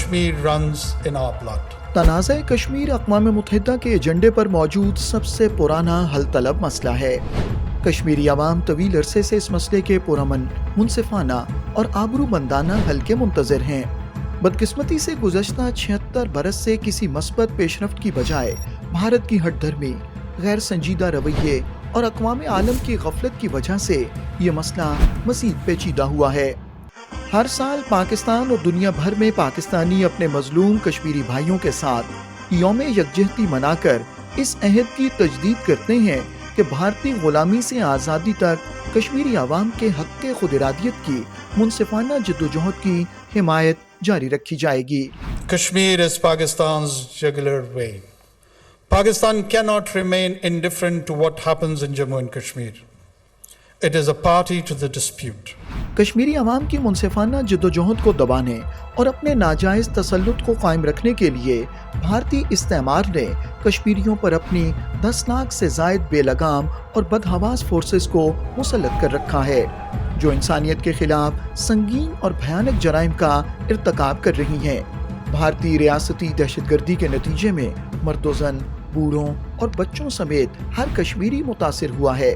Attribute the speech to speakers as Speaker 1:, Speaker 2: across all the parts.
Speaker 1: Kashmir runs in our blood.
Speaker 2: تنازع کشمیر اقوام متحدہ کے ایجنڈے پر موجود سب سے پرانا حل طلب مسئلہ ہے۔ کشمیری عوام طویل عرصے سے اس مسئلے کے پرامن، منصفانہ اور آبرومندانہ حل کے منتظر ہیں۔ بدقسمتی سے گزشتہ 76 برس سے کسی مثبت پیش رفت کی بجائے بھارت کی ہٹ دھرمی، غیر سنجیدہ رویے اور اقوام عالم کی غفلت کی وجہ سے یہ مسئلہ مزید پیچیدہ ہوا ہے۔ ہر سال پاکستان اور دنیا بھر میں پاکستانی اپنے مظلوم کشمیری بھائیوں کے ساتھ یوم یکجہتی منا کر اس عہد کی تجدید کرتے ہیں کہ بھارتی غلامی سے آزادی تک کشمیری عوام کے حق خود ارادیت کی منصفانہ جدوجہد کی حمایت جاری رکھی جائے گی۔
Speaker 1: Kashmir is Pakistan's jugular vein. Pakistan cannot remain indifferent to what happens in Jammu and Kashmir. It is a party to the dispute.
Speaker 2: Kashmiri عوام کی منصفانہ جدوجہد کو دبانے اور اپنے ناجائز تسلط کو قائم رکھنے کے لیے بھارتی استعمار نے کشمیریوں پر اپنی 10 لاکھ سے زائد بے لگام اور بدحواس فورسز کو مسلط کر رکھا ہے، جو انسانیت کے خلاف سنگین اور بھیانک جرائم کا ارتکاب کر رہی ہیں۔ بھارتی ریاستی دہشت گردی کے نتیجے میں مرد و زن، بوڑھوں اور بچوں سمیت ہر کشمیری متاثر ہوا ہے۔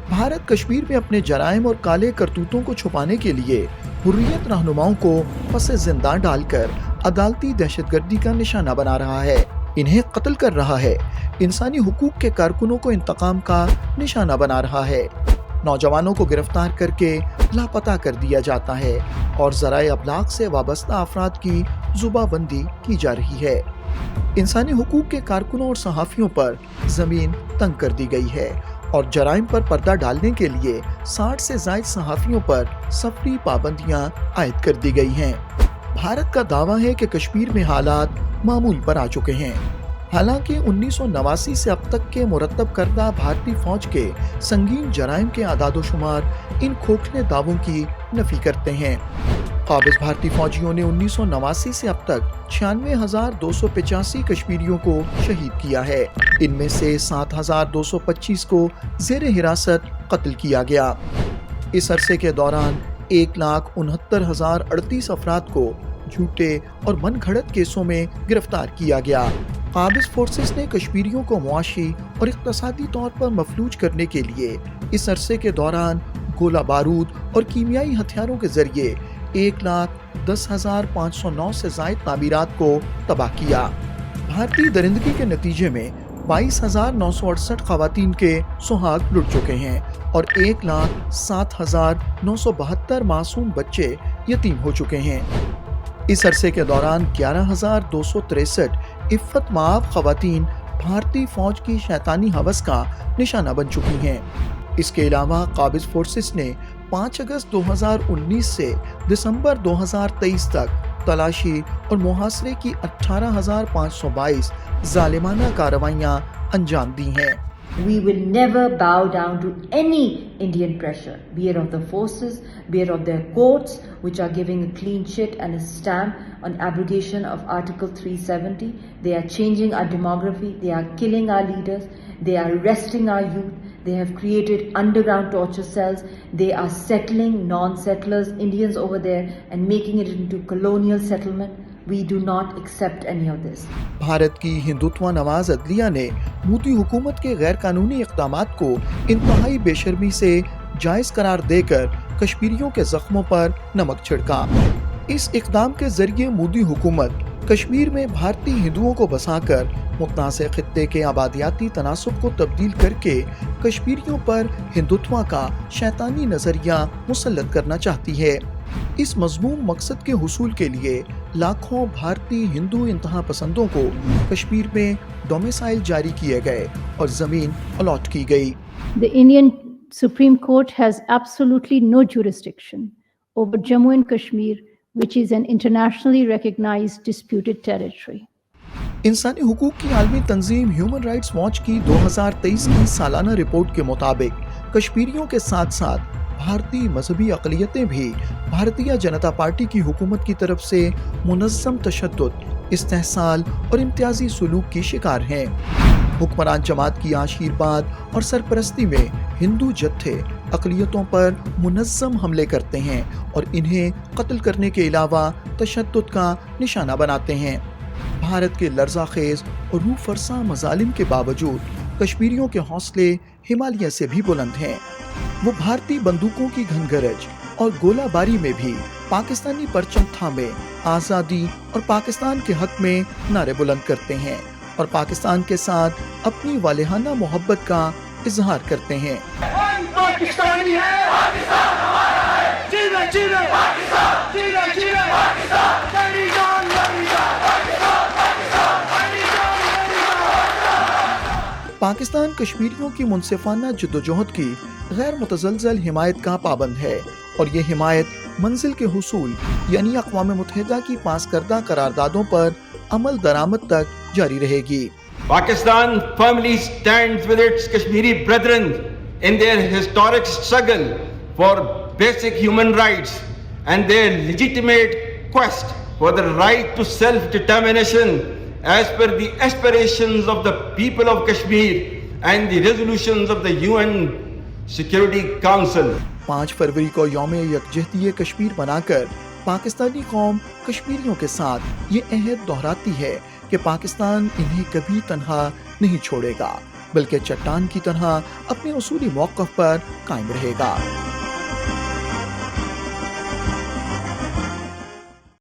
Speaker 2: بھارت کشمیر میں اپنے جرائم اور کالے کرتوتوں کو چھپانے کے لیے حریت رہنماؤں کو پس زندان ڈال کر عدالتی دہشت گردی کا نشانہ بنا رہا ہے، انہیں قتل کر رہا ہے، انسانی حقوق کے کارکنوں کو انتقام کا نشانہ بنا رہا ہے، نوجوانوں کو گرفتار کر کے لاپتہ کر دیا جاتا ہے اور ذرائع ابلاغ سے وابستہ افراد کی زباں بندی کی جا رہی ہے۔ انسانی حقوق کے کارکنوں اور صحافیوں پر زمین تنگ کر دی گئی ہے اور جرائم پر پردہ ڈالنے کے لیے 60 سے زائد صحافیوں پر سفری پابندیاں عائد کر دی گئی ہیں۔ بھارت کا دعویٰ ہے کہ کشمیر میں حالات معمول پر آ چکے ہیں، حالانکہ 1989 سے اب تک کے مرتب کردہ بھارتی فوج کے سنگین جرائم کے اعداد و شمار ان کھوکھلے دعووں کی نفی کرتے ہیں۔ قابض بھارتی فوجیوں نے 1989 سے اب تک 96,285 کشمیریوں کو شہید کیا ہے، ان میں سے 7,225 کو زیر حراست قتل کیا گیا۔ اس عرصے کے دوران 1,69,038 افراد کو جھوٹے اور من گھڑت کیسوں میں گرفتار کیا گیا۔ قابض فورسز نے کشمیریوں کو معاشی اور اقتصادی طور پر مفلوج کرنے کے لیے اس عرصے کے دوران گولہ بارود اور کیمیائی ہتھیاروں کے ذریعے 1,10,509 سے زائد تعمیرات کو تباہ کیا۔ بھارتی درندگی کے نتیجے میں 22,968 خواتین کے سہاگ لٹ چکے ہیں اور 1,07,972 معصوم بچے یتیم ہو چکے ہیں۔ اس عرصے کے دوران 11,263 عفت مآب خواتین بھارتی فوج کی شیطانی ہوس کا نشانہ بن چکی ہیں۔ اس کے علاوہ قابض فورسز نے 5 اگست 2019 سے دسمبر 2023 تک تلاشی اور محاصرے کی 18,522 ظالمانہ کارروائیاں انجام دی ہیں۔
Speaker 3: We will never bow down to any Indian pressure, be it of the forces, be it of their courts, which are giving a clean sheet and a stamp on abrogation of Article 370. They are changing our demography, they are killing our leaders, they are arresting our youth, they have created underground torture cells, they are settling non-settlers, Indians over there, and making it into colonial settlement. We do not accept any of this.
Speaker 2: Bharat کی ہندوتوا نواز عدلیہ نے مودی حکومت کے غیر قانونی اقدامات کو انتہائی بے شرمی سے جائز قرار دے کر کشمیریوں کے زخموں پر نمک چھڑکا۔ اس اقدام کے ذریعے مودی حکومت کشمیر میں بھارتی ہندوؤں کو بسا کر متنازع خطے کے آبادیاتی تناسب کو تبدیل کر کے کشمیریوں پر ہندوتوا کا شیطانی نظریہ مسلط کرنا چاہتی ہے۔ اس مذموم مقصد کے حصول کے لیے لاکھوں بھارتی ہندو انتہا پسندوں کو کشمیر میں ڈومیسائل جاری کیے گئے اور زمین الاٹ کی گئی۔
Speaker 4: The Indian Supreme Court has absolutely no jurisdiction over Jammu and Kashmir, which is an internationally recognized disputed territory.
Speaker 2: انسانی حقوق کی عالمی تنظیم ہیومن رائٹس واچ کی 2023 کی سالانہ رپورٹ کے مطابق کشمیریوں کے ساتھ ساتھ بھارتی مذہبی اقلیتیں بھی بھارتیہ جنتا پارٹی کی حکومت کی طرف سے منظم تشدد، استحصال اور امتیازی سلوک کی شکار ہیں۔ حکمران جماعت کی آشیرواد اور سرپرستی میں ہندو جتھے اقلیتوں پر منظم حملے کرتے ہیں اور انہیں قتل کرنے کے علاوہ تشدد کا نشانہ بناتے ہیں۔ بھارت کے لرزہ خیز اور روح فرسا مظالم کے باوجود کشمیریوں کے حوصلے ہمالیہ سے بھی بلند ہیں۔ وہ بھارتی بندوقوں کی گھنگرج اور گولہ باری میں بھی پاکستانی پرچم تھامے آزادی اور پاکستان کے حق میں نعرے بلند کرتے ہیں اور پاکستان کے ساتھ اپنی والہانہ محبت کا اظہار کرتے ہیں۔
Speaker 5: پاکستانی ہے، پاکستان ہمارا ہے، جینا جینا پاکستان، جینا جینا پاکستان، میری جان میری جان پاکستان، پاکستان میری جان میری جان۔
Speaker 2: پاکستان کشمیریوں کی منصفانہ جدوجہد کی غیر متزلزل حمایت کا پابند ہے اور یہ حمایت منزل کے حصول یعنی اقوام متحدہ کی پاس کردہ قراردادوں پر عمل درآمد تک جاری رہے گی۔
Speaker 6: Pakistan firmly stands with its Kashmiri brethren in their historic struggle for basic human rights and their legitimate quest for the right to self-determination as per the aspirations of the people of Kashmir and the resolutions of the UN Security Council.
Speaker 2: 5 فروری کو یوم یکجہتی کشمیر بنا کر پاکستانی قوم کشمیریوں کے ساتھ یہ عہد دہراتی ہے کہ پاکستان انہیں کبھی تنہا نہیں چھوڑے گا بلکہ چٹان کی طرح اپنے اصولی موقف پر قائم رہے گا۔